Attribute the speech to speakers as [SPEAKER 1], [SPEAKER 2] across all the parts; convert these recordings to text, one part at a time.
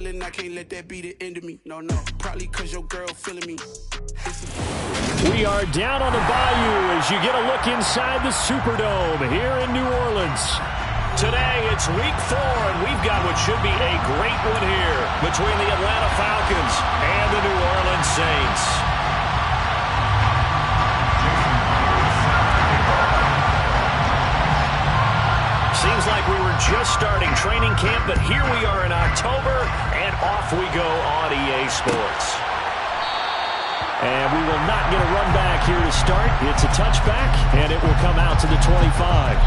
[SPEAKER 1] I can't let that be the end of me. No, probably cause your girl feeling me.
[SPEAKER 2] We are down on the bayou as you get a look inside the Superdome here in New Orleans. Today it's week 4 and we've got what should be a great one here between the Atlanta Falcons and the New Orleans Saints. Seems like we were just starting training camp, but here we are in October, and off we go on EA Sports. And we will not get a run back here to start. It's a touchback, and it will come out to the 25.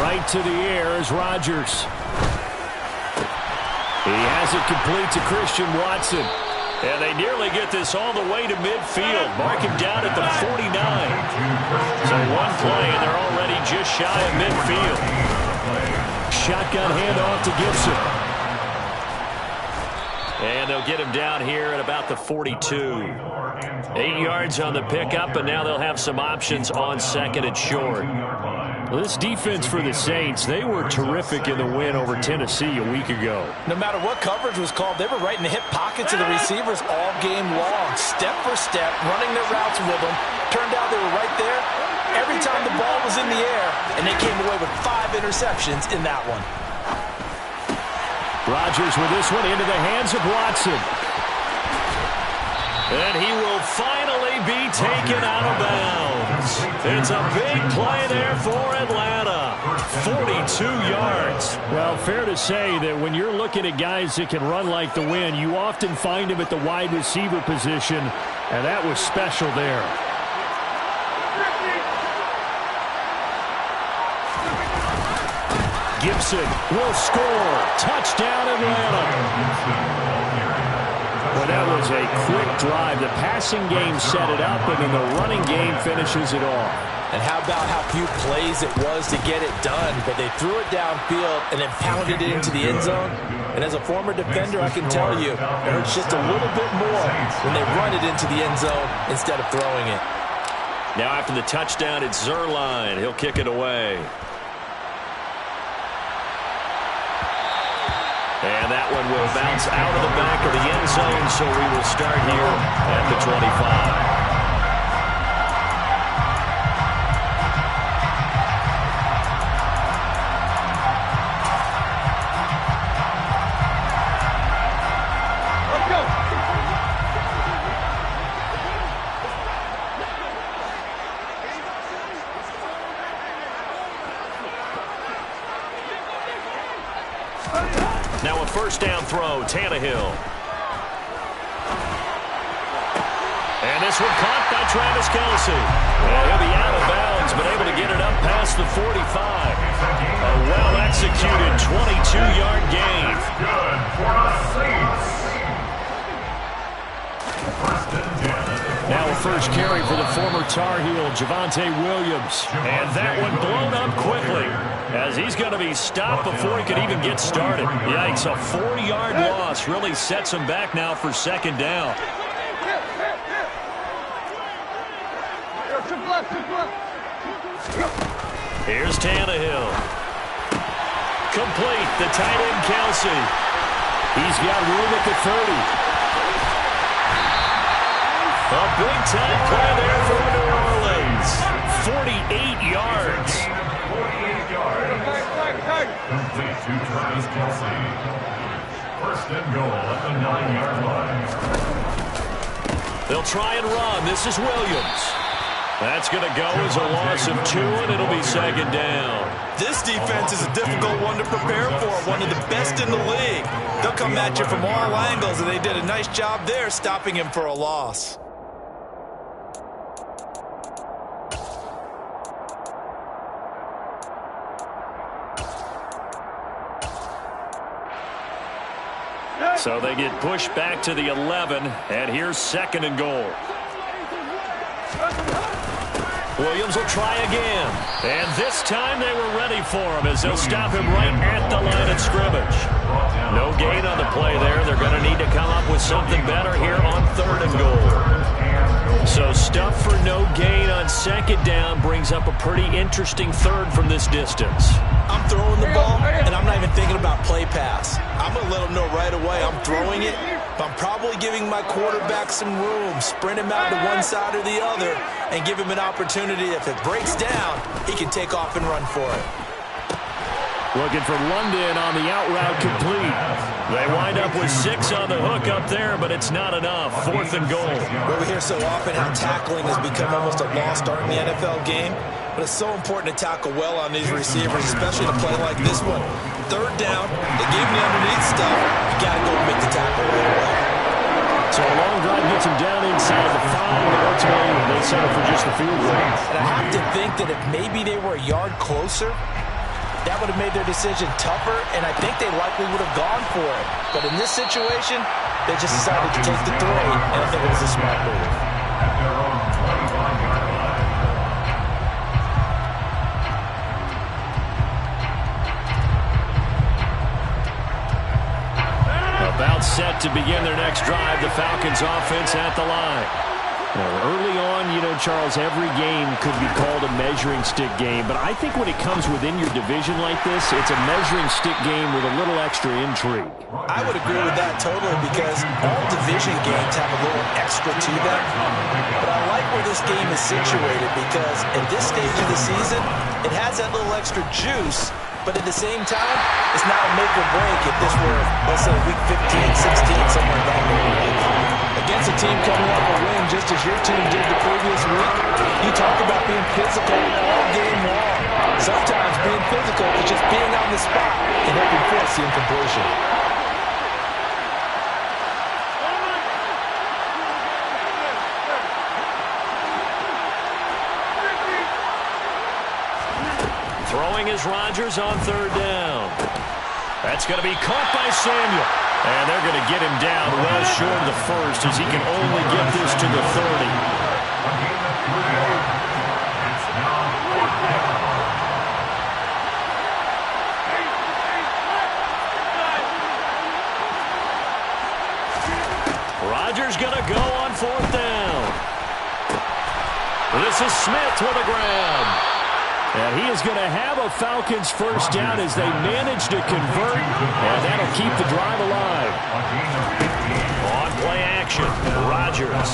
[SPEAKER 2] Right to the air is Rodgers. He has it complete to Christian Watson. And they nearly get this all the way to midfield. Mark him down at the 49. So one play, and they're already just shy of midfield. Shotgun handoff to Gibson. And they'll get him down here at about the 42. 8 yards on the pickup, and now they'll have some options on second and short. Well, this defense for the Saints, they were terrific in the win over Tennessee a week ago.
[SPEAKER 3] No matter what coverage was called, they were right in the hip pockets of the receivers all game long, step for step, running their routes with them. Turned out they were right there every time the ball was in the air, and they came away with 5 interceptions in that one.
[SPEAKER 2] Rodgers with this one into the hands of Watson. And he will finally be taken out of bounds. It's a big play there for Atlanta. 42 yards. Well, fair to say that when you're looking at guys that can run like the wind, you often find them at the wide receiver position, and that was special there. Gibson will score. Touchdown, Atlanta. Well, that was a quick drive. The passing game set it up, and then the running game finishes it off.
[SPEAKER 3] And how about how few plays it was to get it done, but they threw it downfield and then pounded it into the end zone. And as a former defender, I can tell you, it hurts just a little bit more when they run it into the end zone instead of throwing it.
[SPEAKER 2] Now after the touchdown, it's Zuerlein. He'll kick it away. And that one will bounce out of the back of the end zone, so we will start here at the 25. Now a first down throw, Tannehill. And this one caught by Travis Kelce. And he'll be out of bounds, but able to get it up past the 45. A well-executed 22-yard gain.
[SPEAKER 4] Good for the Saints.
[SPEAKER 2] Now a first carry for the former Tar Heel, Javonte Williams. And that one blown up quickly, as he's going to be stopped before he could even get started. Yikes, a 40-yard loss really sets him back now for second down. Here's Tannehill. Complete, the tight end Kelce. He's got room at the 30. A big-time play there for New Orleans. 48 yards.
[SPEAKER 4] 48 yards. Complete to Travis Kelce. First and goal at the 9-yard line.
[SPEAKER 2] They'll try and run. This is Williams. That's going to go as a loss of 2, and it'll be second down.
[SPEAKER 3] This defense is a difficult one to prepare for, one of the best in the league. They'll come at you from all angles, and they did a nice job there stopping him for a loss.
[SPEAKER 2] So they get pushed back to the 11, and here's 2nd and goal. Williams will try again. And this time they were ready for him as they'll stop him right at the line of scrimmage. No gain on the play there. They're going to need to come up with something better here on 3rd and goal. So stuff for no gain on 2nd down brings up a pretty interesting 3rd from this distance.
[SPEAKER 3] I'm throwing the ball, and I'm not even thinking about play pass. I'm going to let them know right away I'm throwing it, but I'm probably giving my quarterback some room, sprint him out to one side or the other, and give him an opportunity. If it breaks down, he can take off and run for it.
[SPEAKER 2] Looking for London on the out route complete. They wind up with 6 on the hook up there, but it's not enough. 4th and goal.
[SPEAKER 3] Well, we hear so often how tackling has become almost a lost art in the NFL game, but it's so important to tackle well on these receivers, especially in a play like this one. 3rd down, they gave me underneath stuff. You got to go and make the tackle right away.
[SPEAKER 2] So a long drive gets him down inside the 5, but ultimately they settle for just the field goal.
[SPEAKER 3] And I have to think that if maybe they were a yard closer, that would have made their decision tougher, and I think they likely would have gone for it. But in this situation, they just decided to take the 3, and I think it was a smart move.
[SPEAKER 2] About set to begin their next drive, the Falcons offense at the line. Early on, you know, Charles, every game could be called a measuring stick game, but I think when it comes within your division like this, it's a measuring stick game with a little extra intrigue.
[SPEAKER 3] I would agree with that totally because all division games have a little extra to them, but I like where this game is situated because at this stage of the season, it has that little extra juice, but at the same time, it's not a make or break if this were, let's say, week 15, 16, somewhere in that area. Against a team coming off a win just as your team did the previous week, you talk about being physical all game long. Sometimes being physical is just being on the spot and helping force the incompletion.
[SPEAKER 2] Throwing is Rodgers on 3rd down. That's going to be caught by Samuel. And they're going to get him down well short of the 1st as he can only get this to the 30. Rodgers going to go on 4th down. This is Smith with a grab. And he is going to have a Falcons 1st down as they manage to convert, and that'll keep the drive alive. On play action, Rodgers.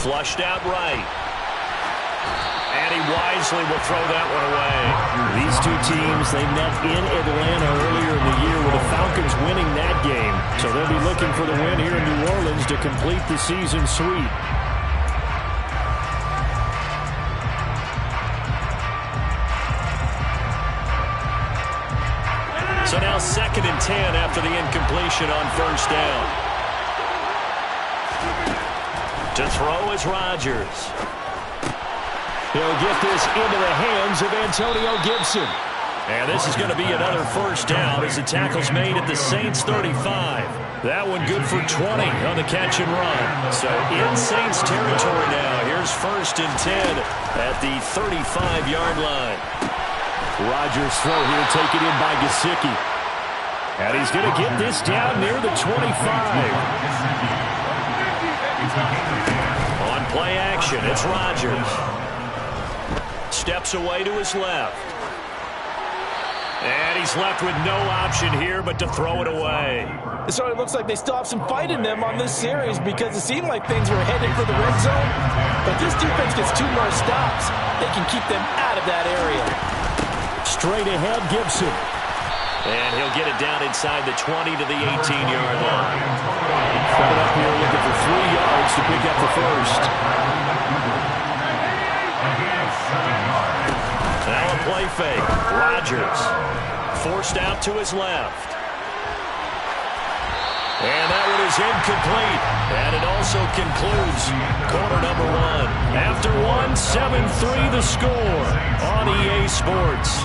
[SPEAKER 2] Flushed out right. And he wisely will throw that one away. These two teams, they met in Atlanta earlier in the year with the Falcons winning that game. So they'll be looking for the win here in New Orleans to complete the season sweep. So now 2nd and 10 after the incompletion on 1st down. To throw is Rodgers. He'll get this into the hands of Antonio Gibson. And this is going to be another 1st down as the tackle's made at the Saints 35. That one good for 20 on the catch and run. So in Saints territory now. Here's 1st and 10 at the 35-yard line. Rodgers throw here taken in by Gesicki. And he's going to get this down near the 25. On play action, it's Rodgers. Steps away to his left. And he's left with no option here but to throw it away.
[SPEAKER 3] It certainly looks like they still have some fight in them on this series because it seemed like things were headed for the red zone. But this defense gets 2 more stops. They can keep them out of that area.
[SPEAKER 2] Straight ahead, Gibson. And he'll get it down inside the 20 to the 18-yard line. Coming up here looking for 3 yards to pick up the 1st. Now a play fake. Rodgers forced out to his left. And that one is incomplete. And it also concludes quarter number 1. After 1, 7-3 the score on EA Sports.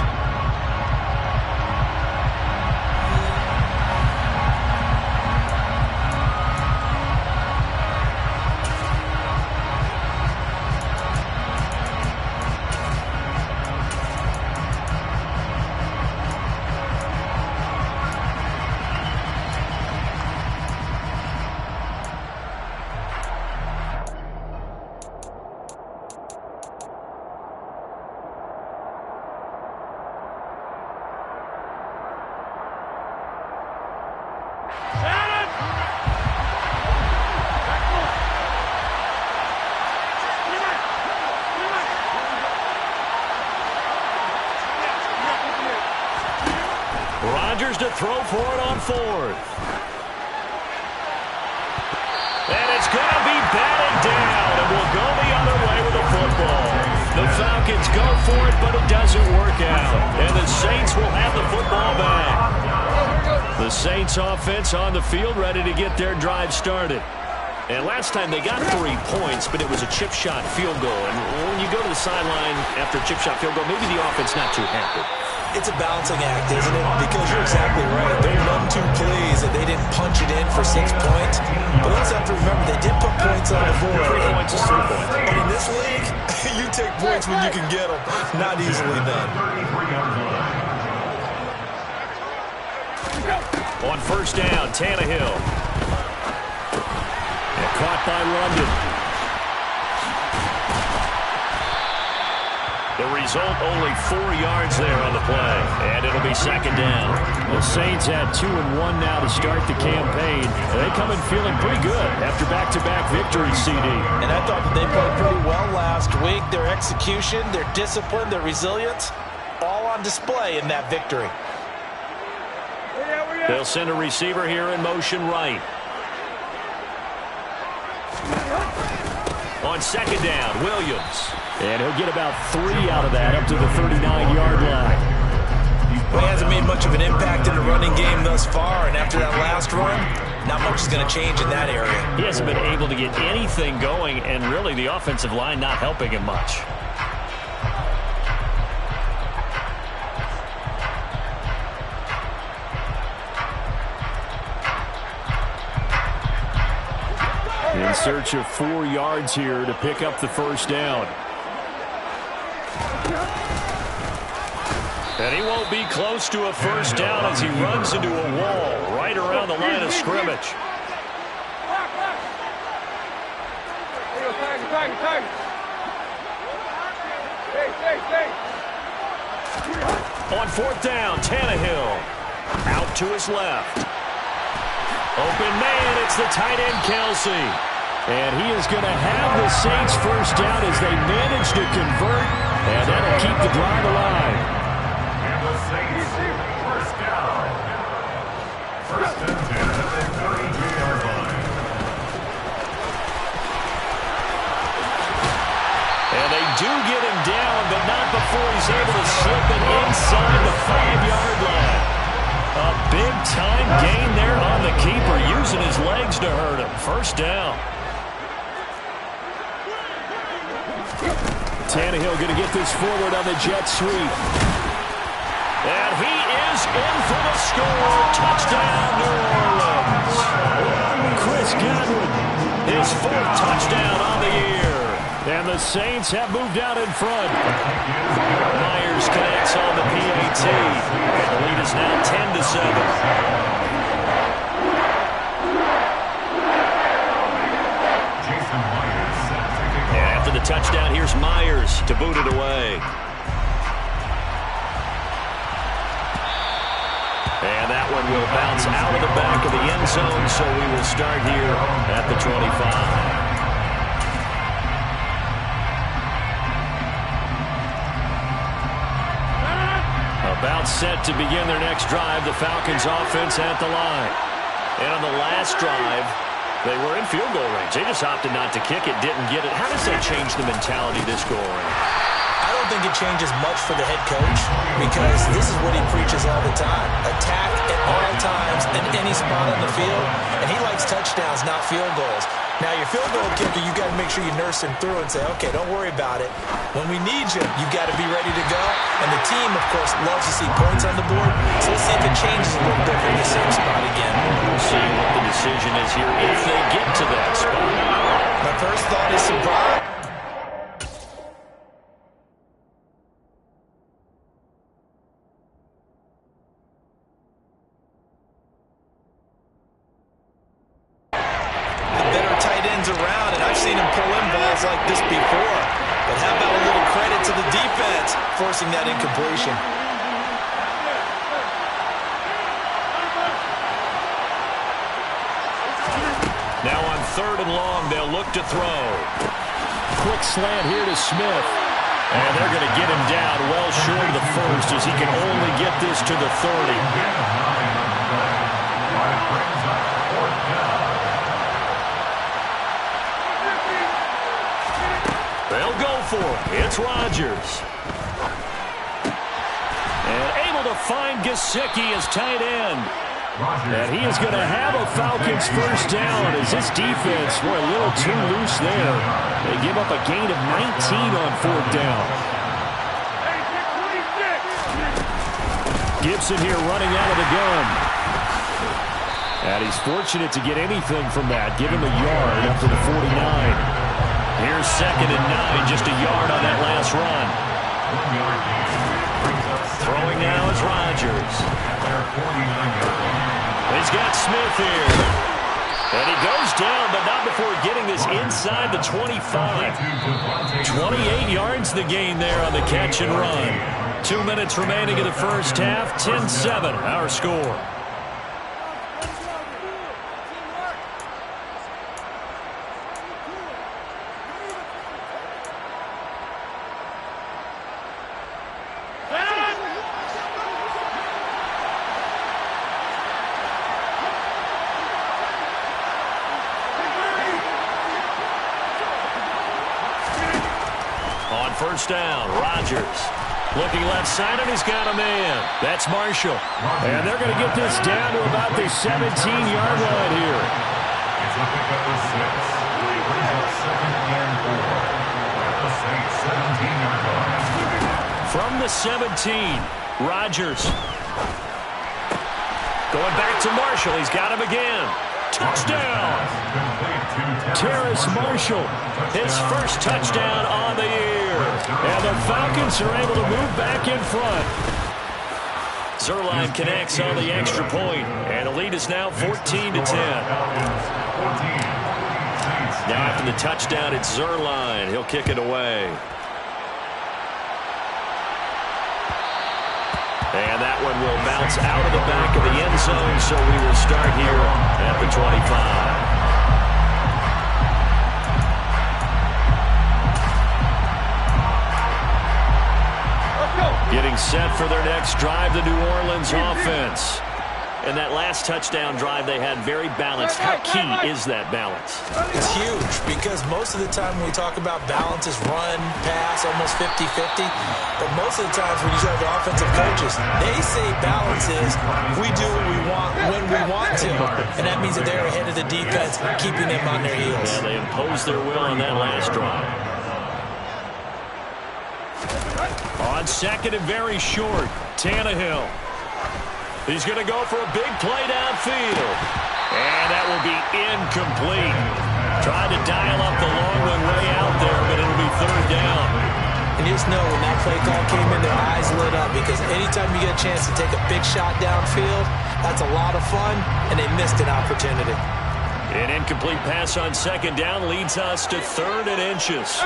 [SPEAKER 2] to throw for it on fourth. And it's going to be batted down, and will go the other way with the football. The Falcons go for it, but it doesn't work out. And the Saints will have the football back. The Saints offense on the field ready to get their drive started. And last time they got 3 points, but it was a chip shot field goal. And when you go to the sideline after a chip shot field goal, maybe the offense not too happy.
[SPEAKER 3] It's a balancing act, isn't it? Because you're exactly right. They're 1-2 plays that they didn't punch it in for 6 points. But we also have to remember they did put points on the board.
[SPEAKER 2] 3 points is 3 points.
[SPEAKER 3] And in this league, you take points when you can get them. Not easily done.
[SPEAKER 2] On first down, Tannehill. And caught by London. The result, only 4 yards there on the play. And it'll be second down.
[SPEAKER 5] The Saints had 2-1 now to start the campaign. They come in feeling pretty good after back-to-back victories, CD.
[SPEAKER 3] And I thought that they played pretty well last week. Their execution, their discipline, their resilience, all on display in that victory.
[SPEAKER 2] They'll send a receiver here in motion right. On second down, Williams.
[SPEAKER 5] And he'll get about 3 out of that up to the 39-yard line.
[SPEAKER 3] Well, he hasn't made much of an impact in the running game thus far, and after that last run, not much is going to change in that area.
[SPEAKER 2] He hasn't been able to get anything going, and really the offensive line not helping him much.
[SPEAKER 5] In search of 4 yards here to pick up the first down.
[SPEAKER 2] And he won't be close to a first down as he runs into a wall right around the line of scrimmage. On fourth down, Tannehill. Out to his left. Open man, it's the tight end, Kelsey.
[SPEAKER 5] And he is going to have the Saints first down as they manage to convert, and that'll keep the drive alive.
[SPEAKER 4] And the Saints, first down. First and 10 at the 32-yard line.
[SPEAKER 2] And they do get him down, but not before he's able to slip it inside the 5-yard line. A big-time gain there on the keeper, using his legs to hurt him. First down.
[SPEAKER 5] Tannehill going to get this forward on the jet sweep.
[SPEAKER 2] And he is in for the score. Touchdown, New Orleans.
[SPEAKER 5] Chris Godwin.
[SPEAKER 2] His 4th touchdown on the year.
[SPEAKER 5] And the Saints have moved out in front.
[SPEAKER 2] Myers connects on the PAT. And the lead is now 10-7. After the touchdown, here's Myers to boot it away. And that one will bounce out of the back of the end zone, so we will start here at the 25. About set to begin their next drive, the Falcons offense at the line. And on the last drive, they were in field goal range. They just opted not to kick it, didn't get it. How does that change the mentality this go around?
[SPEAKER 3] I don't think it changes much for the head coach because this is what he preaches all the time. Attack at all times in any spot on the field, and he likes touchdowns, not field goals. Now, your field goal kicker, you got to make sure you nurse him through and say, okay, don't worry about it. When we need you, you got to be ready to go. And the team, of course, loves to see points on the board. So let's see if it changes a little bit from the same spot again.
[SPEAKER 2] We'll see what the decision is here if they get to that spot.
[SPEAKER 3] My first thought is surprise. Around, and I've seen him pull in balls like this before. But how about a little credit to the defense forcing that incompletion?
[SPEAKER 2] Now on 3rd and long, they'll look to throw.
[SPEAKER 5] Quick slant here to Smith.
[SPEAKER 2] And they're going to get him down well short of the first as he can only get this to the 30. They'll go for it. It's Rodgers. And able to find Gesicki as tight end. And he is going to have a Falcons first down as this defense were a little too loose there. They give up a gain of 19 on fourth down. Gibson here running out of the gun. And he's fortunate to get anything from that. Give him a yard up to the 49. Here's 2nd and 9, just a yard on that last run. Throwing now is Rodgers. He's got Smith here. And he goes down, but not before getting this inside the 25. 28 yards the gain there on the catch and run. 2 minutes remaining in the first half. 10-7, our score. First down, Rodgers. Looking left side, and he's got a man. That's Marshall. And they're going to get this down to about the 17-yard line here.
[SPEAKER 4] It's a pickup of 6. Brings up 2nd and 4. At the Saints 17-yard line.
[SPEAKER 2] From the 17, Rodgers. Going back to Marshall. He's got him again. Touchdown. Terrace Marshall, his first touchdown on the year. And the Falcons are able to move back in front. Zuerlein connects on the extra point, and the lead is now 14-10. Now after the touchdown, it's Zuerlein. He'll kick it away. And that one will bounce out of the back of the end zone, so we will start here at the 25. Getting set for their next drive, the New Orleans offense. And that last touchdown drive they had very balanced. How key is that balance?
[SPEAKER 3] It's huge because most of the time when we talk about balance is run, pass, almost 50-50. But most of the times when you talk to offensive coaches, they say balance is we do what we want when we want to. And that means that they're ahead of the defense, keeping them on their heels.
[SPEAKER 2] Yeah, they imposed their will on that last drive. On 2nd and very short, Tannehill. He's going to go for a big play downfield. And that will be incomplete. Trying to dial up the long one way out there, but it'll be 3rd down.
[SPEAKER 3] And you just know when that play call came in, their eyes lit up because anytime you get a chance to take a big shot downfield, that's a lot of fun, and they missed an opportunity.
[SPEAKER 2] An incomplete pass on 2nd down leads us to 3rd and inches.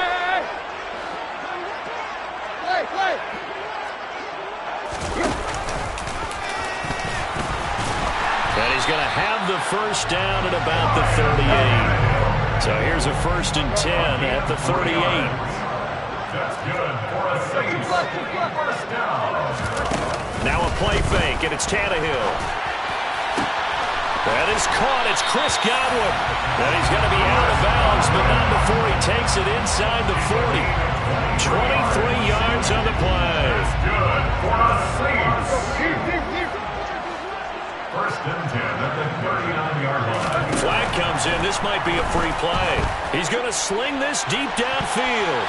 [SPEAKER 2] And he's going to have the first down at about the 38. So here's a 1st and 10 at the 38.
[SPEAKER 4] That's good for a Saints first down.
[SPEAKER 2] Now a play fake, and it's Tannehill. That is caught. It's Chris Godwin. And he's going to be out of bounds, but not before he takes it inside the 40. 23 yards on the play.
[SPEAKER 4] That's good for a Saints. 1st and 10 at the 39-yard line.
[SPEAKER 2] Flag comes in. This might be a free play. He's going to sling this deep downfield.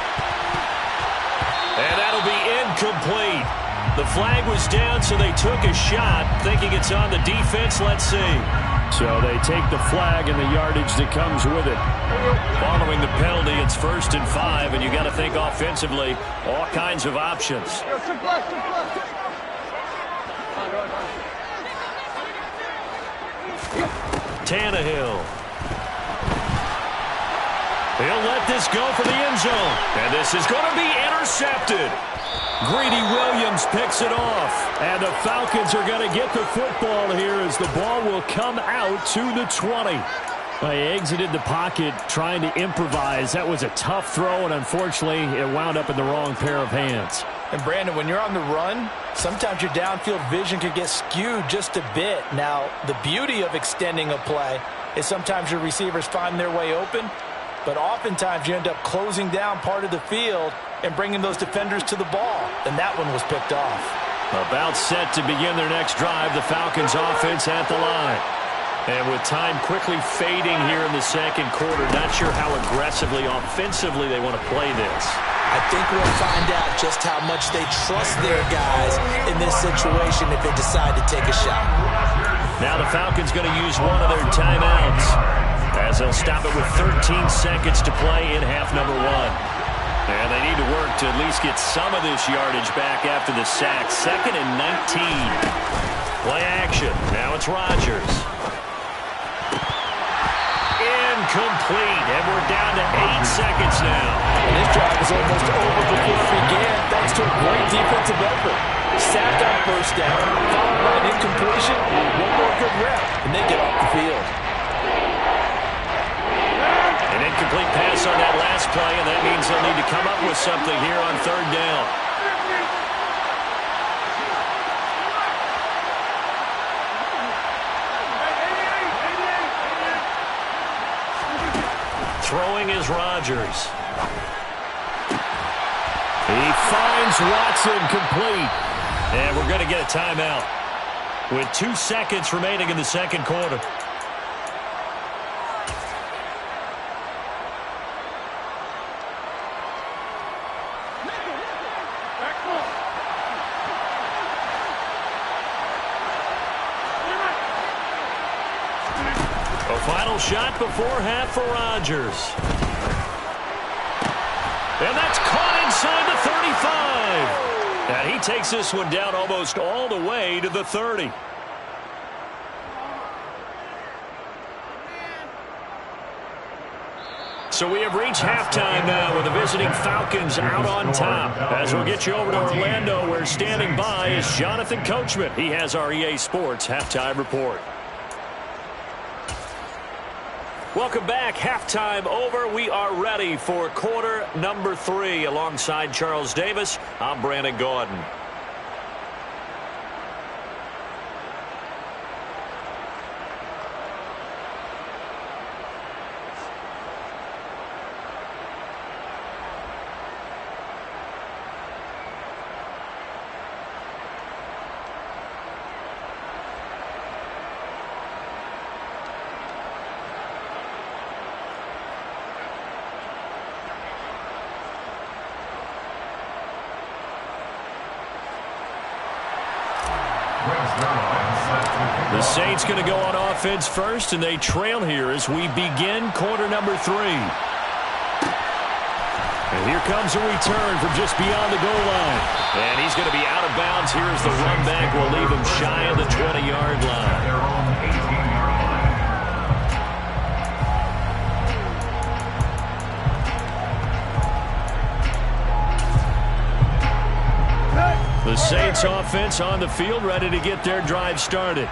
[SPEAKER 2] And that'll be incomplete. The flag was down, so they took a shot, thinking it's on the defense. Let's see. So they take the flag and the yardage that comes with it. Following the penalty, it's 1st and 5, and you got to think offensively, all kinds of options. Tannehill. He'll let this go for the end zone. And this is going to be intercepted. Greedy Williams picks it off. And the Falcons are going to get the football here as the ball will come out to the 20.
[SPEAKER 5] Well, he exited the pocket trying to improvise. That was a tough throw, and unfortunately, it wound up in the wrong pair of hands.
[SPEAKER 3] And, Brandon, when you're on the run, sometimes your downfield vision could get skewed just a bit. Now, the beauty of extending a play is sometimes your receivers find their way open, but oftentimes you end up closing down part of the field and bringing those defenders to the ball, and that one was picked off.
[SPEAKER 2] About set to begin their next drive, the Falcons offense at the line. And with time quickly fading here in the second quarter, not sure how aggressively, offensively they want to play this.
[SPEAKER 3] I think we'll find out just how much they trust their guys in this situation if they decide to take a shot.
[SPEAKER 2] Now the Falcons going to use one of their timeouts as they'll stop it with 13 seconds to play in half number one. And they need to work to at least get some of this yardage back after the sack. 2nd and 19. Play action. Now it's Rodgers. Incomplete, and we're down to 8 seconds now.
[SPEAKER 3] And this drive is almost over before it began, thanks to a great defensive effort. Sacked on first down, followed by an incompletion, one more good rep, and they get off the field.
[SPEAKER 2] An incomplete pass on that last play, and that means they'll need to come up with something here on 3rd down. Throwing is Rodgers.
[SPEAKER 5] He finds Watson complete.
[SPEAKER 2] And we're going to get a timeout with 2 seconds remaining in the second quarter. A final shot before half for Rodgers. And that's caught inside the 35. And he takes this one down almost all the way to the 30. So we have reached halftime now with the visiting Falcons out on top. As we'll get you over to Orlando, where standing by is Jonathan Coachman. He has our EA Sports halftime report. Welcome back. Halftime over. We are ready for quarter number 3. Alongside Charles Davis, I'm Brandon Gaudin. The Saints going to go on offense first, and they trail here as we begin quarter number 3. And here comes a return from just beyond the goal line. And he's going to be out of bounds here as the run back will leave him shy of the 20-yard line. The Saints offense on the field, ready to get their drive started.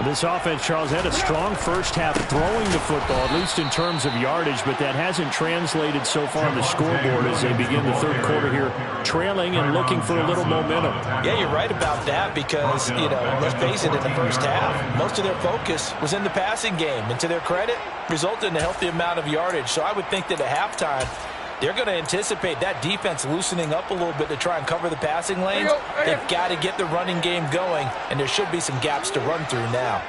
[SPEAKER 5] This offense, Charles, had a strong first half throwing the football, at least in terms of yardage, but that hasn't translated so far on the scoreboard as they begin the third quarter here, trailing and looking for a little momentum.
[SPEAKER 3] Yeah, you're right about that because, let's face it, in the first half, most of their focus was in the passing game, and to their credit, resulted in a healthy amount of yardage. So I would think that at halftime, they're going to anticipate that defense loosening up a little bit to try and cover the passing lanes. They've got to get the running game going, and there should be some gaps to run through now.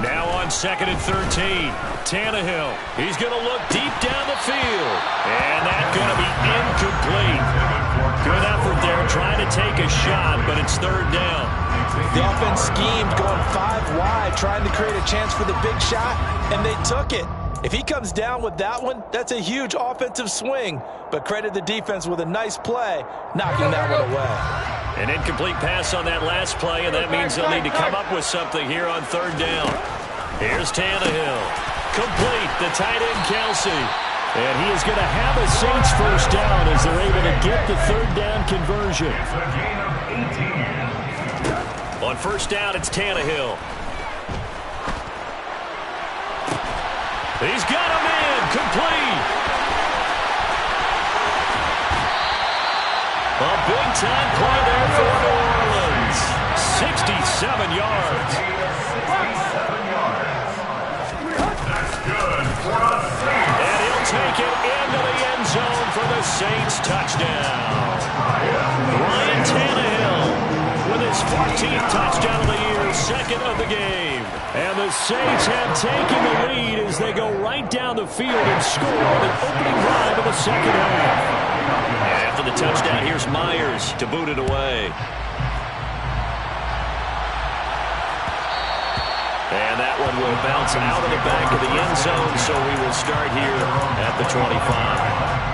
[SPEAKER 2] Now on 2nd and 13, Tannehill. He's going to look deep down the field, and that's going to be incomplete. Good effort there trying to take a shot, but it's 3rd down.
[SPEAKER 3] The offense schemed going 5 wide, trying to create a chance for the big shot, and they took it. If he comes down with that one, that's a huge offensive swing. But credit the defense with a nice play, knocking that one away.
[SPEAKER 2] An incomplete pass on that last play, and that means they'll need to come up with something here on 3rd down. Here's Tannehill. Complete, the tight end Kelsey.
[SPEAKER 5] And he is going to have a Saints first down as they're able to get the third down conversion.
[SPEAKER 4] It's a gain of 18.
[SPEAKER 2] On first down, it's Tannehill. He's got him in. Complete. A big-time play there for New Orleans. 67 yards.
[SPEAKER 4] 67 yards. That's good for a Saints.
[SPEAKER 2] And he'll take it into the end zone for the Saints touchdown. Ryan Tannehill with his 14th touchdown of the year, second of the game. And the Saints have taken the lead as they go right down the field and score on the opening drive of the second half. After the touchdown, here's Myers to boot it away. And that one will bounce out of the back of the end zone, so we will start here at the 25.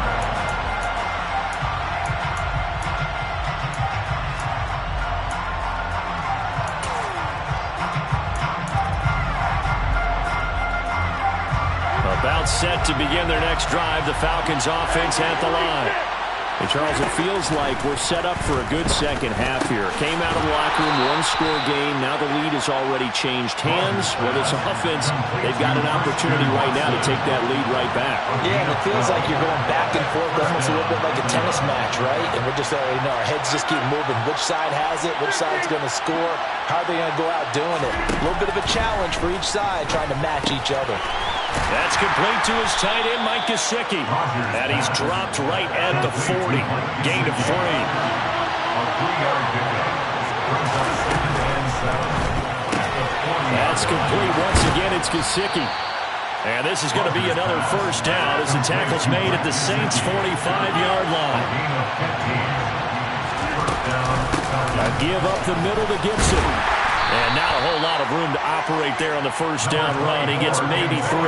[SPEAKER 2] About set to begin their next drive. The Falcons offense at the line.
[SPEAKER 5] Hey, Charles, it feels like we're set up for a good second half here. Came out of the locker room, one-score game. Now the lead has already changed hands. Well, this offense, they've got an opportunity right now to take that lead right back.
[SPEAKER 3] Yeah, and it feels like you're going back and forth, almost a little bit like a tennis match, right? And we're just already know our heads just keep moving. Which side has it? Which side's going to score? How are they going to go out doing it? A little bit of a challenge for each side, trying to match each other.
[SPEAKER 2] That's complete to his tight end, Mike Gesicki. And he's dropped right at the 40. Gain of 3.
[SPEAKER 5] That's complete. Once again, it's Gesicki.
[SPEAKER 2] And this is going to be another first down as the tackle's made at the Saints' 45-yard line.
[SPEAKER 5] A give up the middle to Gibson.
[SPEAKER 2] And not a whole lot of room to operate there on the first down run. He gets maybe 3. 3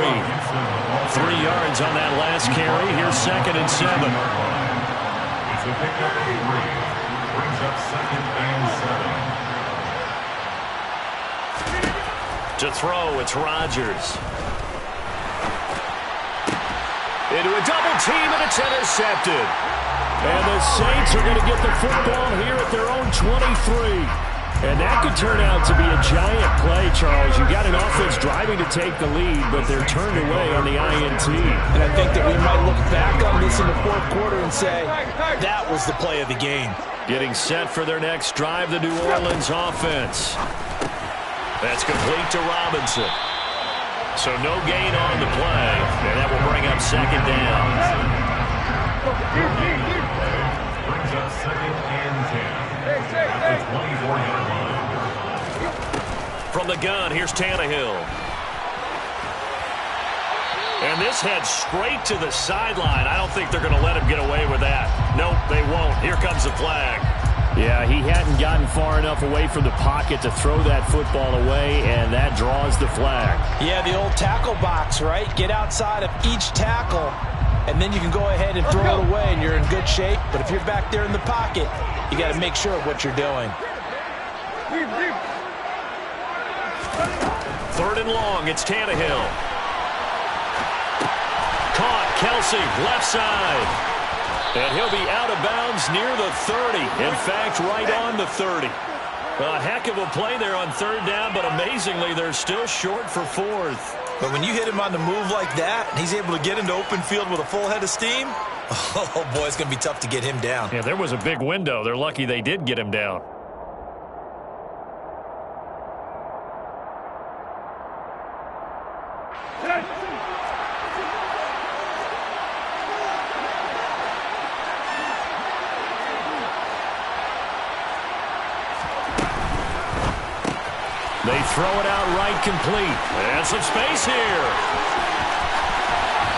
[SPEAKER 2] yards on that last carry. Here's 2nd and 7.
[SPEAKER 4] It's a pickup of 3. Brings up 2nd and 7.
[SPEAKER 2] To throw, it's Rodgers. Into a double team, and it's intercepted.
[SPEAKER 5] And the Saints are going to get the football here at their own 23. And that could turn out to be a giant play, Charles. You've got an offense driving to take the lead, but they're turned away on the INT.
[SPEAKER 3] And I think that we might look back on this in the fourth quarter and say, that was the play of the game.
[SPEAKER 2] Getting set for their next drive, the New Orleans offense. That's complete to Robinson. So no gain on the play, and that will bring up 2nd down.
[SPEAKER 4] Brings up 2nd and 10. At the 24-yard line.
[SPEAKER 2] From the gun, here's Tannehill. And this heads straight to the sideline. I don't think they're going to let him get away with that. Nope, they won't. Here comes the flag.
[SPEAKER 5] Yeah, he hadn't gotten far enough away from the pocket to throw that football away, and that draws the flag.
[SPEAKER 3] Yeah, the old tackle box, right? Get outside of each tackle, and then you can go ahead and throw it away, and you're in good shape. But if you're back there in the pocket, you got to make sure of what you're doing.
[SPEAKER 2] 3rd and long, it's Tannehill. Caught, Kelsey, left side. And he'll be out of bounds near the 30. In fact, right on the 30. A heck of a play there on 3rd down, but amazingly, they're still short for 4th.
[SPEAKER 6] But when you hit him on the move like that, and he's able to get into open field with a full head of steam, oh, boy, it's going to be tough to get him down.
[SPEAKER 2] Yeah, there was a big window. They're lucky they did get him down. They throw it out right, complete. And some space here.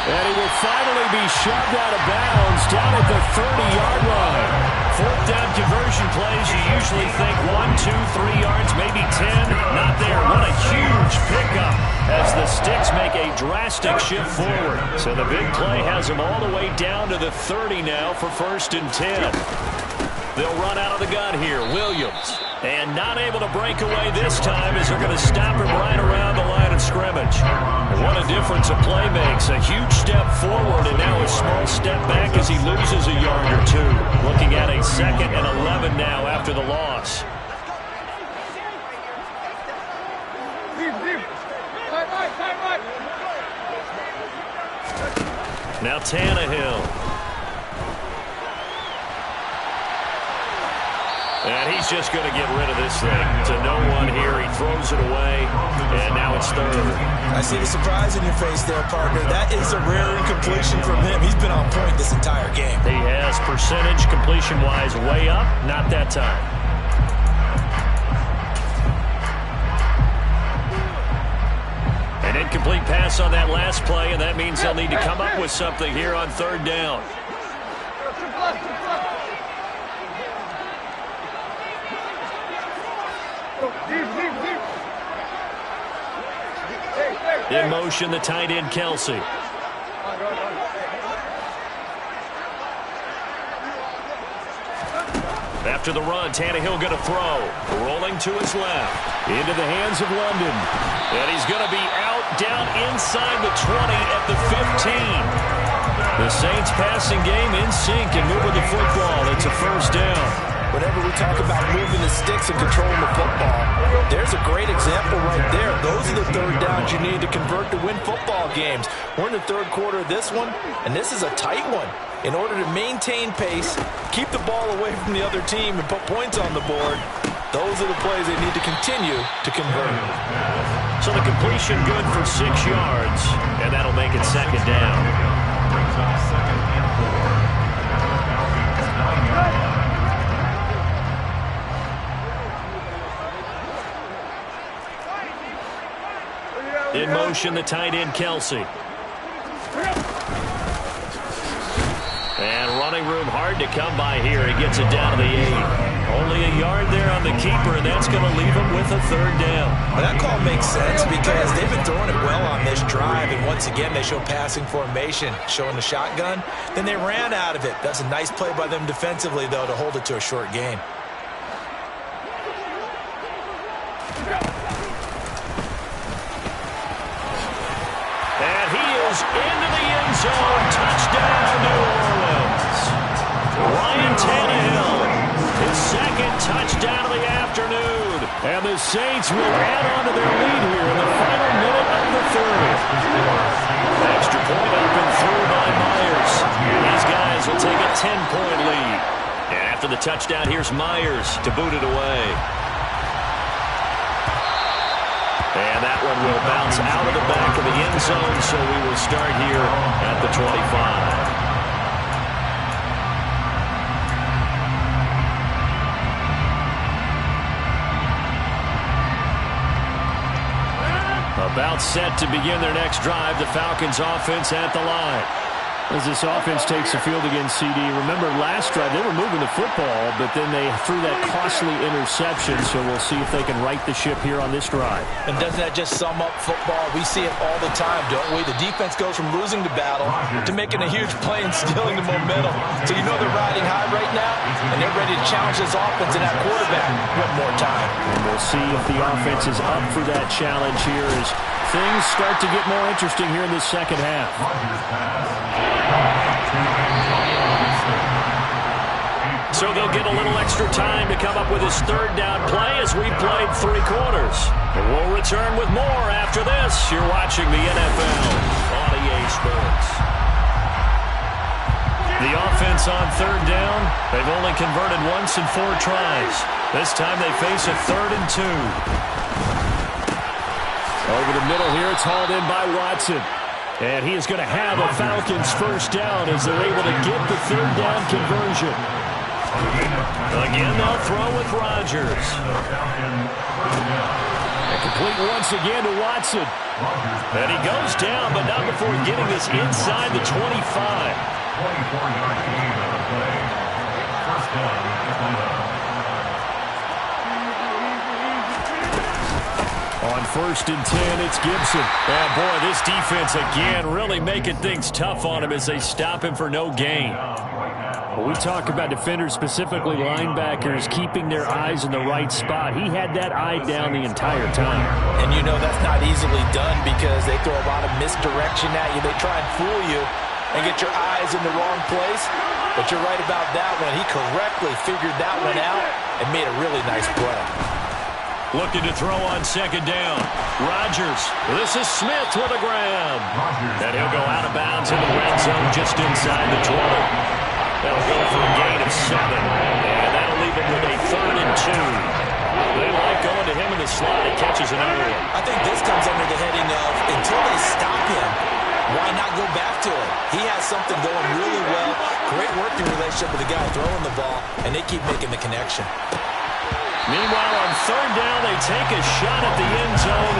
[SPEAKER 5] And he will finally be shoved out of bounds down at the 30-yard line.
[SPEAKER 2] 4th down conversion plays, you usually think 1, 2, 3 yards, maybe 10. Not there. What a huge pickup as the Sticks make a drastic shift forward. So the big play has them all the way down to the 30 now for 1st and 10. They'll run out of the gun here. Williams. And not able to break away this time as they're going to stop him right around the line of scrimmage. And what a difference a play makes. A huge step forward and now a small step back as he loses a yard or two. Looking at a 2nd and 11 now after the loss. Now Tannehill. And he's just going to get rid of this thing. To no one here. He throws it away. And now it's 3rd.
[SPEAKER 6] I see the surprise in your face there, partner. That is a rare incompletion from him. He's been on point this entire game.
[SPEAKER 2] He has percentage completion-wise way up. Not that time. An incomplete pass on that last play, and that means they'll need to come up with something here on 3rd down. In motion, the tight end, Kelsey. After the run, Tannehill going to throw. Rolling to his left. Into the hands of London. And he's going to be out down inside the 20 at the 15. The Saints passing game in sync and moving the football. It's a 1st down.
[SPEAKER 3] Whenever we talk about moving the sticks and controlling the football, there's a great example right there. Those are the 3rd downs you need to convert to win football games. We're in the 3rd quarter of this one, and this is a tight one. In order to maintain pace, keep the ball away from the other team, and put points on the board, those are the plays they need to continue to convert.
[SPEAKER 2] So the completion good for 6 yards, and that'll make it 2nd down.
[SPEAKER 4] Brings up 2nd and 4.
[SPEAKER 2] In motion, the tight end, Kelsey. And running room hard to come by here. He gets it down to the 8. Only a yard there on the keeper, and that's going to leave him with a 3rd down.
[SPEAKER 6] Well, that call makes sense because they've been throwing it well on this drive, and once again they show passing formation, showing the shotgun. Then they ran out of it. That's a nice play by them defensively, though, to hold it to a short gain.
[SPEAKER 2] Into the end zone. Touchdown, New Orleans. Ryan Tannehill, his 2nd touchdown of the afternoon. And the Saints will add on to their lead here in the final minute of the 3rd. Extra point up and through by Myers. These guys will take a 10-point lead. And after the touchdown, here's Myers to boot it away. And that one will bounce out of the back of the end zone, so we will start here at the 25. About set to begin their next drive, the Falcons offense at the line. As this offense takes the field against CD, remember last drive they were moving the football, but then they threw that costly interception, so we'll see if they can right the ship here on this drive.
[SPEAKER 3] And doesn't that just sum up football? We see it all the time, don't we? The defense goes from losing the battle to making a huge play and stealing the momentum. So you know they're riding high right now, and they're ready to challenge this offense and that quarterback one more time.
[SPEAKER 2] And we'll see if the offense is up for that challenge here as things start to get more interesting here in the 2nd half. So they'll get a little extra time to come up with his 3rd down play as we played 3 quarters. And we'll return with more after this. You're watching the NFL on EA Sports. The offense on 3rd down, they've only converted once in 4 tries. This time they face a 3rd and 2. Over the middle here, it's hauled in by Watson. And he is going to have a Falcons 1st down as they're able to get the 3rd down conversion. Again, they'll throw with Rodgers. And complete once again to Watson. And he goes down, but not before getting this inside the 25.
[SPEAKER 4] 24-yard gain on the play. 1st down, Atlanta.
[SPEAKER 2] On 1st and 10, it's Gibson. And boy, this defense again really making things tough on him as they stop him for no gain.
[SPEAKER 5] Well, we talk about defenders, specifically linebackers, keeping their eyes in the right spot. He had that eye down the entire time.
[SPEAKER 6] And you know that's not easily done because they throw a lot of misdirection at you. They try and fool you and get your eyes in the wrong place. But you're right about that one. He correctly figured that one out and made a really nice play.
[SPEAKER 2] Looking to throw on second down. Rodgers. This is Smith with a grab. And he'll go out of bounds in the red zone just inside the 20. That'll go for a gain of 7. And that'll leave him with a 3rd and 2. They like going to him in the slot. He catches another one.
[SPEAKER 6] I think this comes under the heading of until they stop him, why not go back to it? He has something going really well. Great working relationship with the guy throwing the ball, and they keep making the connection.
[SPEAKER 2] Meanwhile, on 3rd down, they take a shot at the end zone,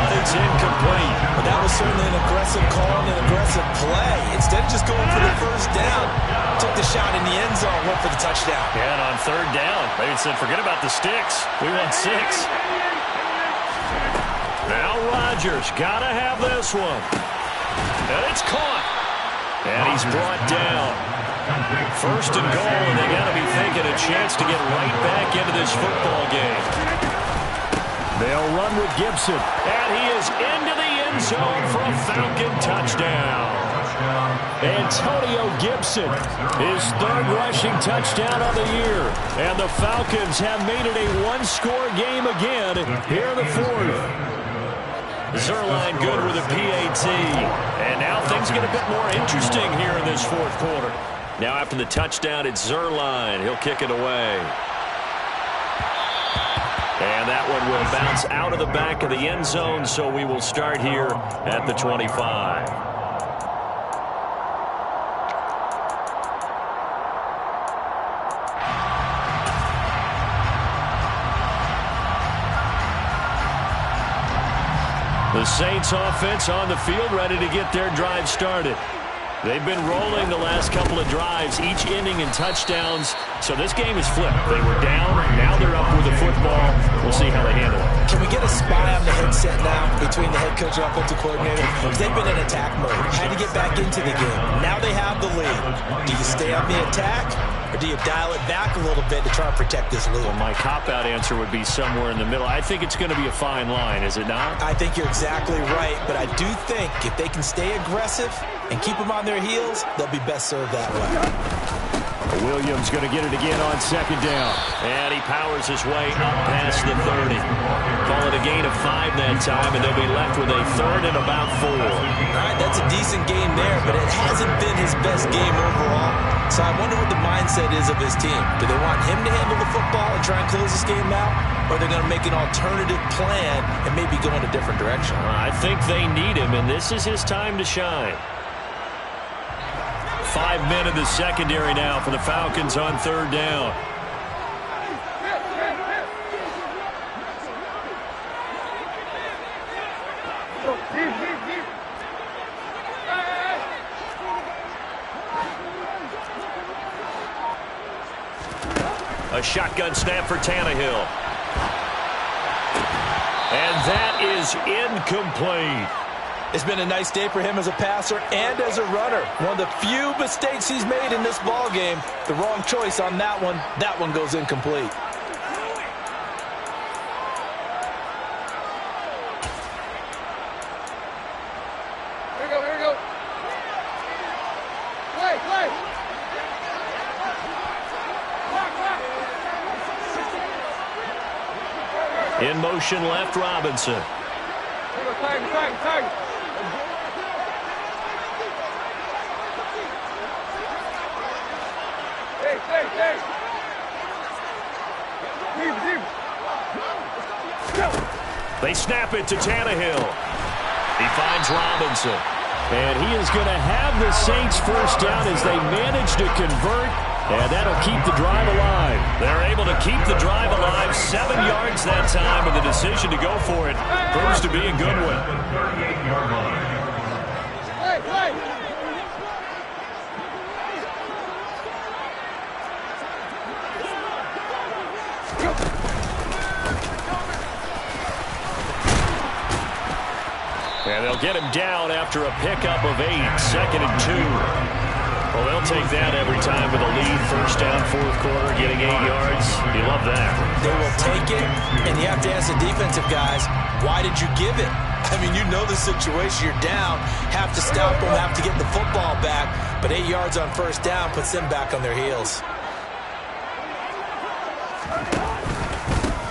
[SPEAKER 2] but it's incomplete.
[SPEAKER 6] But that was certainly an aggressive call and an aggressive play. Instead of just going for the 1st down, took the shot in the end zone, went for the touchdown.
[SPEAKER 2] Yeah, and on 3rd down, they said, forget about the sticks. We want 6. Now Rodgers, got to have this one. And it's caught. And he's brought down. 1st and goal, and they got to be thinking a chance to get right back into this football game.
[SPEAKER 5] They'll run with Gibson.
[SPEAKER 2] And he is into the end zone for a Falcon touchdown.
[SPEAKER 5] Antonio Gibson, his 3rd rushing touchdown of the year. And the Falcons have made it a 1-score game again here in the 4th.
[SPEAKER 2] Zuerlein good with a PAT. And now things get a bit more interesting here in this 4th quarter. Now after the touchdown, it's Zuerlein. He'll kick it away. And that one will bounce out of the back of the end zone, so we will start here at the 25. The Saints offense on the field, ready to get their drive started. They've been rolling the last couple of drives, each ending in touchdowns. So this game is flipped. They were down, now they're up with the football. We'll see how they handle it.
[SPEAKER 6] Can we get a spy on the headset now between the head coach and offensive coordinator? Because they've been in attack mode. Had to get back into the game. Now they have the lead. Do you stay on the attack, or do you dial it back a little bit to try and protect this lead?
[SPEAKER 2] Well, my cop-out answer would be somewhere in the middle. I think it's going to be a fine line, is it not?
[SPEAKER 6] I think you're exactly right, but I do think if they can stay aggressive and keep them on their heels, they'll be best served that way.
[SPEAKER 5] Williams going to get it again on 2nd down.
[SPEAKER 2] And he powers his way up past the 30. Call it a gain of 5 that time, and they'll be left with a 3rd and about 4.
[SPEAKER 6] All right, that's a decent game there, but it hasn't been his best game overall. So I wonder what the mindset is of his team. Do they want him to handle the football and try and close this game out? Or are they going to make an alternative plan and maybe go in a different direction?
[SPEAKER 2] I think they need him, and this is his time to shine. 5 men in the secondary now for the Falcons on 3rd down. A shotgun snap for Tannehill. And that is incomplete.
[SPEAKER 6] It's been a nice day for him as a passer and as a runner. One of the few mistakes he's made in this ball game. The wrong choice on that one. That one goes incomplete.
[SPEAKER 7] Here we go. Play.
[SPEAKER 2] In motion left, Robinson.
[SPEAKER 7] Target. Hey.
[SPEAKER 2] They snap it to Tannehill. He finds Robinson.
[SPEAKER 5] And he is going to have the Saints 1st down as they manage to convert. And that'll keep the drive alive.
[SPEAKER 2] They're able to keep the drive alive. 7 yards that time, and the decision to go for it proves to be a good one.
[SPEAKER 4] 38-yard line.
[SPEAKER 7] Play.
[SPEAKER 2] And they'll get him down after a pickup of 8. 2nd and 2. Well, they'll take that every time with a lead, first down, fourth quarter, getting 8 yards. You love that.
[SPEAKER 6] They will take it, and you have to ask the defensive guys, why did you give it? I mean, you know the situation. You're down, have to stop them, have to get the football back, but 8 yards on first down puts them back on their heels.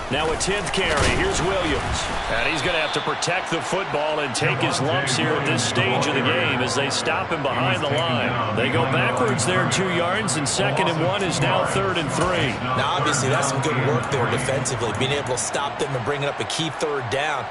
[SPEAKER 2] Now a 10th carry. Here's Williams. And he's going to have to protect the football and take his lumps here at this stage of the game as they stop him behind the line. They go backwards there 2 yards, and 2nd and 1 is now 3rd and 3.
[SPEAKER 6] Now, obviously, that's some good work there defensively, being able to stop them and bringing up a key 3rd down.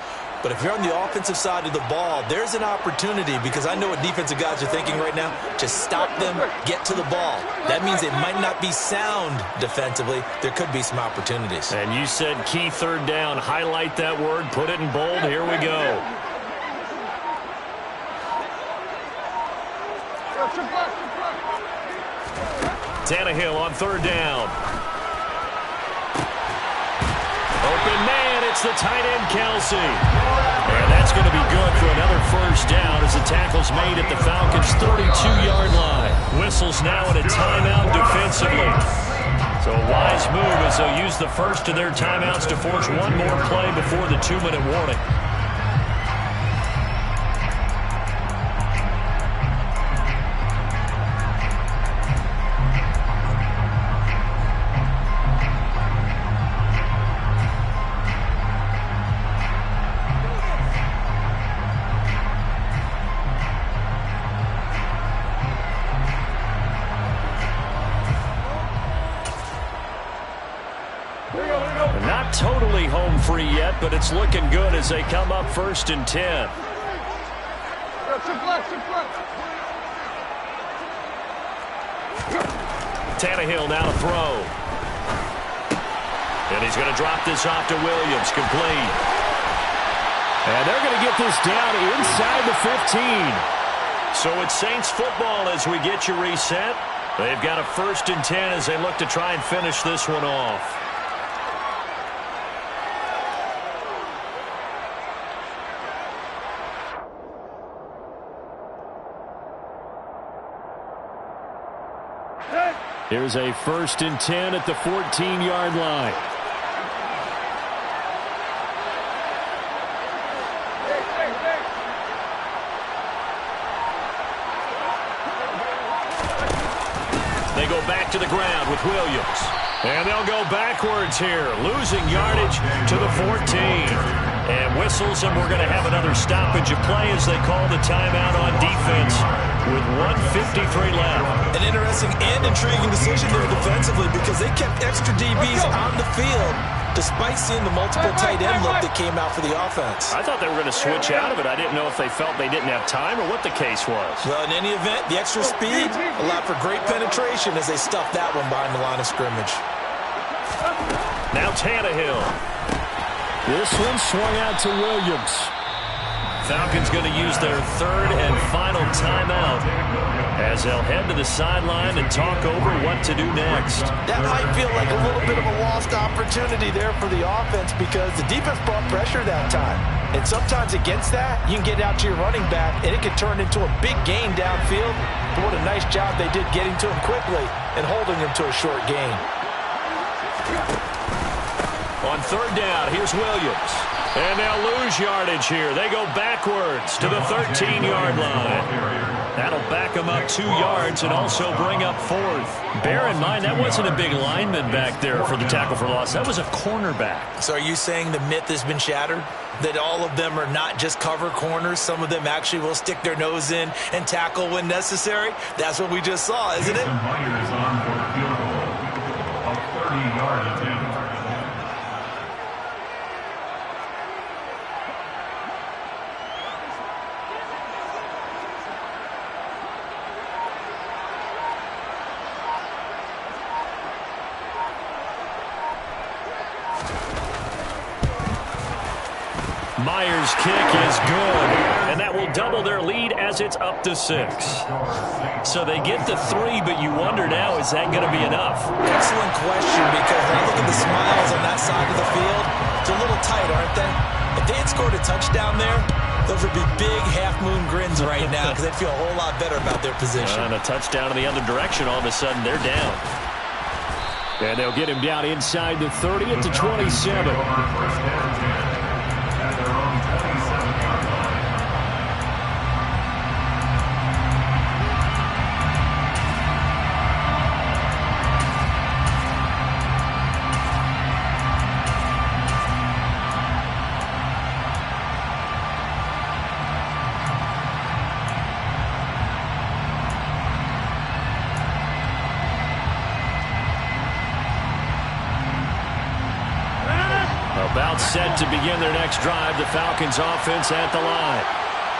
[SPEAKER 6] But if you're on the offensive side of the ball, there's an opportunity, because I know what defensive guys are thinking right now. Just stop them, get to the ball. That means they might not be sound defensively. There could be some opportunities.
[SPEAKER 2] And you said key 3rd down. Highlight that word. Put it in bold. Here we go. Tannehill on 3rd down. Open man, it's the tight end, Kelsey. And that's going to be good for another first down as the tackle's made at the Falcons' 32-yard line. Whistles now in a timeout defensively. So a wise move as they'll use the first of their timeouts to force one more play before the 2-minute warning. Not totally home free yet, but it's looking good as they come up 1st and 10. Tannehill now to throw. And he's going to drop this off to Williams, complete. And they're going to get this down inside the 15. So it's Saints football as we get you reset. They've got a 1st and 10 as they look to try and finish this one off. Here's a 1st and 10 at the 14-yard line. They go back to the ground with Williams. And they'll go backwards here, losing yardage to the 14. And whistles, and we're going to have another stoppage of play as they call the timeout on defense with 1:53 left.
[SPEAKER 6] An interesting and intriguing decision there defensively, because they kept extra DBs on the field despite seeing the multiple tight end look that came out for the offense.
[SPEAKER 2] I thought they were going to switch out of it. I didn't know if they felt they didn't have time or what the case was.
[SPEAKER 6] Well, in any event, the extra speed allowed for great penetration as they stuffed that one behind the line of scrimmage.
[SPEAKER 2] Now Tannehill.
[SPEAKER 5] This one swung out to Williams.
[SPEAKER 2] Falcons going to use their 3rd and final timeout as they'll head to the sideline and talk over what to do next.
[SPEAKER 6] That might feel like a little bit of a lost opportunity there for the offense, because the defense brought pressure that time. And sometimes against that, you can get out to your running back, and it can turn into a big gain downfield. But what a nice job they did getting to him quickly and holding him to a short gain.
[SPEAKER 2] On 3rd down, here's Williams. And they'll lose yardage here. They go backwards to the 13-yard line. That'll back them up 2 yards and also bring up 4th.
[SPEAKER 5] Bear in mind, that wasn't a big lineman back there for the tackle for loss. That was a cornerback.
[SPEAKER 6] So are you saying the myth has been shattered? That all of them are not just cover corners? Some of them actually will stick their nose in and tackle when necessary? That's what we just saw, isn't it?
[SPEAKER 4] Myers on for a field goal. A 30-yard attempt.
[SPEAKER 2] Myers' kick is good, and that will double their lead as it's up to 6. So they get the 3, but you wonder now, is that going to be enough?
[SPEAKER 6] Excellent question, because when I look at the smiles on that side of the field, it's a little tight, aren't they? If they had scored a touchdown there, Those would be big half-moon grins right now because they'd feel a whole lot better about their position.
[SPEAKER 2] And a touchdown in the other direction, all of a sudden they're down. And they'll get him down inside the 30 at the 27.
[SPEAKER 4] First and 10 at their own 27-yard line.
[SPEAKER 2] About set to begin their next drive, the Falcons offense at the line.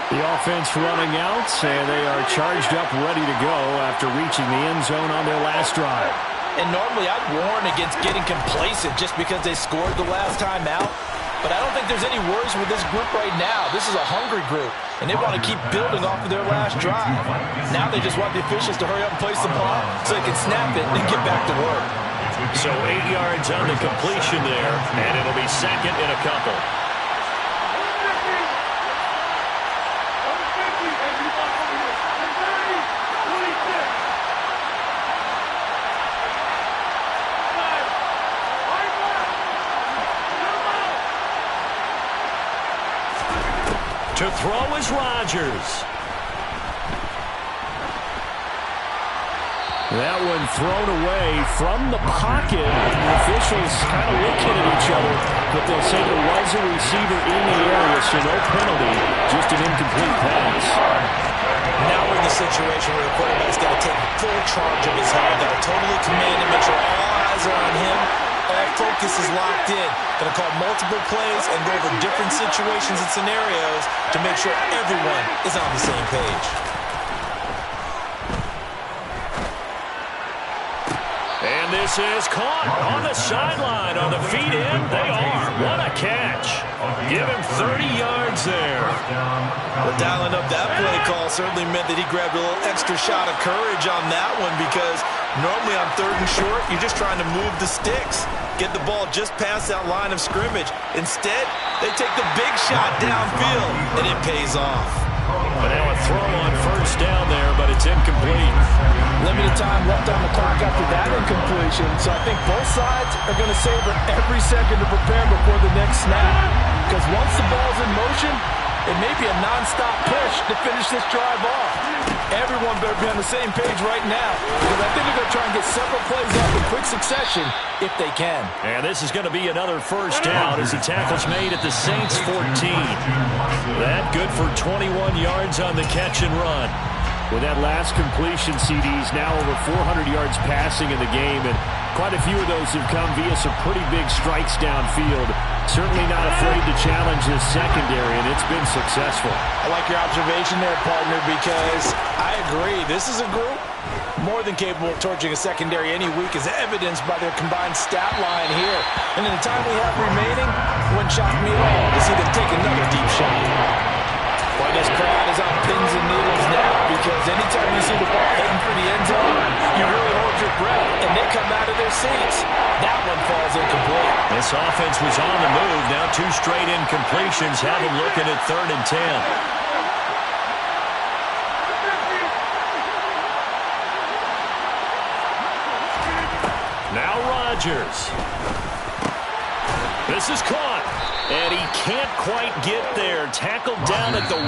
[SPEAKER 2] The offense running out, and they are charged up, ready to go after reaching the end zone on their last drive.
[SPEAKER 6] And normally I'd warn against getting complacent just because they scored the last time out. But I don't think there's any worries with this group right now. This is a hungry group, and they want to keep building off of their last drive. Now they just want the officials to hurry up and place the ball so they can snap it and get back to work.
[SPEAKER 2] So 8 yards on the completion there, and it'll be second and a couple. To throw is Rodgers. That one thrown away from the pocket. The officials kind of looking at each other, but they'll say there was a receiver in the area, so no penalty, just an incomplete pass.
[SPEAKER 6] Now we're in the situation where the quarterback's got to take full charge of his head. Got to totally command and make sure all eyes are on him. All focus is locked in. Going to call multiple plays and go over different situations and scenarios to make sure everyone is on the same page.
[SPEAKER 2] And this is caught on the sideline. On the feet in, they are. What a catch. Give him 30 yards there.
[SPEAKER 6] Well, dialing up that play call certainly meant that he grabbed a little extra shot of courage on that one because normally on 3rd and short, you're just trying to move the sticks, get the ball just past that line of scrimmage. Instead, they take the big shot downfield, and it pays off.
[SPEAKER 2] But now a throw on 1st down there, but it's incomplete.
[SPEAKER 3] Limited time left on the clock after that incompletion, so I think both sides are going to savor every second to prepare before the next snap. Because once the ball's in motion, it may be a non-stop push to finish this drive off. Everyone better be on the same page right now, because I think they're going to try and get several plays off in quick succession if they can.
[SPEAKER 2] And this is going to be another 1st down as the tackle's made at the Saints 14. That good for 21 yards on the catch and run. With that last completion, CD's now over 400 yards passing in the game, and quite a few of those have come via some pretty big strikes downfield. Certainly not afraid to challenge this secondary, and it's been successful.
[SPEAKER 6] I like your observation there, partner, because I agree. This is a group more than capable of torching a secondary any week, as evidenced by their combined stat line here. And in the time we have remaining, it wouldn't shock me at all to see them take another deep shot. Boy, this crowd is on pins and needles now, because anytime you see the ball heading for the end zone, you really hold your breath, and they come out of their seats. That one falls incomplete.
[SPEAKER 2] This offense was on the move. Now 2 straight incompletions have them looking at 3rd and 10. Now Rodgers. This is caught. And he can't quite get there. Tackled down at the 1.